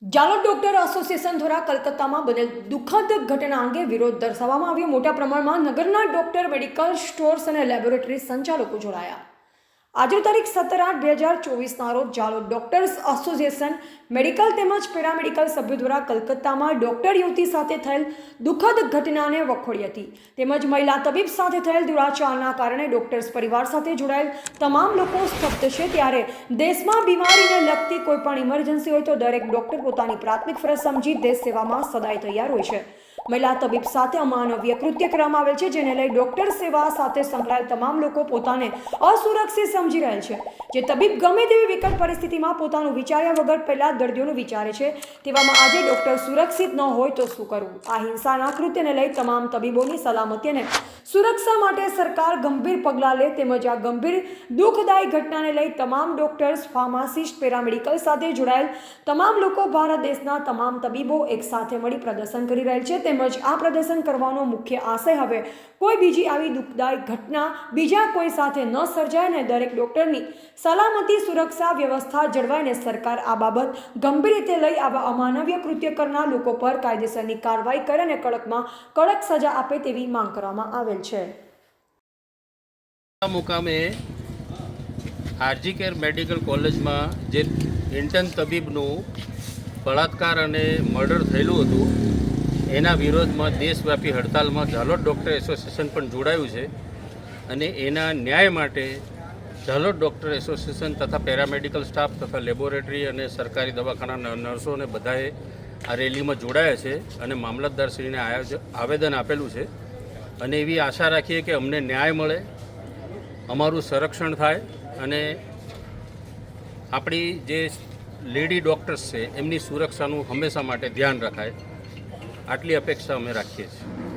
Jhalod doctor association દ્વારા કલકત્તામાં બનેલ દુઃખદ ઘટના અંગે વિરોધ દર્શાવવામાં આવ્યો। મોટા પ્રમાણમાં નગરના ડોક્ટર, મેડિકલ સ્ટોર્સ અને લેબોરેટરી સંચાલકો જોડાયા। આજે તારીખ 17/8/2024ના રોજ જાલોદ ડોક્ટર્સ એસોસિએશન મેડિકલ તેમજ પેરામેડિકલ સભ્યો દ્વારા કલકત્તામાં ડોક્ટર યુવતી સાથે થયેલ દુઃખદ ઘટનાને વખોડી હતી તેમજ મહિલા તબીબ સાથે થયેલ દુરાચારના કારણે ડોક્ટર્સ પરિવાર સાથે જોડાયેલ તમામ લોકો સ્તબ્ધ છે। ત્યારે દેશમાં બીમારીને લગતી કોઈપણ ઇમરજન્સી હોય તો દરેક ડોક્ટર પોતાની પ્રાથમિક ફરજ સમજી દેશ સેવામાં સદાય તૈયાર હોય છે। મહિલા તબીબ સાથે અમાનવીય કૃત્ય કરવામાં આવેલ છે, જેને લઈ ડોક્ટર સેવા સાથે સંકળાયેલ તમામ લોકો પોતાને અસુરક્ષિત સમજી રહેલ છે। જે તબીબ ગમે તેવી વિકટ પરિસ્થિતિમાં પોતાનું વિચાર્યા વગર પહેલા દર્દીઓનું વિચારે છે, તેવામાં આજે ડોક્ટર સુરક્ષિત ન હોય તો શું કરવું? આ હિંસાના કૃત્યને લઈ તમામ તબીબોની સલામતી અને સુરક્ષા માટે સરકાર ગંભીર પગલાં લે તેમજ આ ગંભીર દુઃખદાયી ઘટનાને લઈ તમામ ડોક્ટર્સ, ફાર્માસિસ્ટ, પેરામેડિકલ સાથે જોડાયેલ તમામ લોકો ભારત દેશના તમામ તબીબો એક સાથે મળી પ્રદર્શન કરી રહેલ છે તેમજ આ પ્રદર્શન કરવાનો મુખ્ય આશય હવે કોઈ બીજી આવી દુઃખદાયી ઘટના બીજા કોઈ સાથે ન સર્જાય અને દરેક ડોક્ટરની સલામતી સુરક્ષા વ્યવસ્થા જળવાઈને સરકાર આ બાબત ગંભીર રીતે લઈ આવા અમાનવીય કૃત્ય કરનાર લોકો પર કાયદેસરની કાર્યવાહી કરે અને કડકમાં કડક સજા આપે તેવી માંગ કરવામાં આવેલ છે। મુકામે આરજી કેર મેડિકલ કોલેજમાં જે ઇન્ટર્ન તબીબનું બળાત્કાર અને મર્ડર થયેલું હતું એના વિરોધમાં દેશવ્યાપી હડતાલમાં જાલોદ ડૉક્ટર એસોસિએશન પણ જોડાયું છે અને એના ન્યાય માટે જાલોદ ડૉક્ટર એસોસિએશન તથા પેરામેડિકલ સ્ટાફ તથા લેબોરેટરી અને સરકારી દવાખાના નર્સો અને બધાએ આ રેલીમાં જોડાયા છે અને મામલતદારશ્રીને આવેદન આપેલું છે અને એવી આશા રાખીએ કે અમને ન્યાય મળે, અમારું સંરક્ષણ થાય અને આપણી જે લેડી ડૉક્ટર્સ છે એમની સુરક્ષાનું હંમેશા માટે ધ્યાન રખાય, આટલી અપેક્ષા અમે રાખીએ છીએ।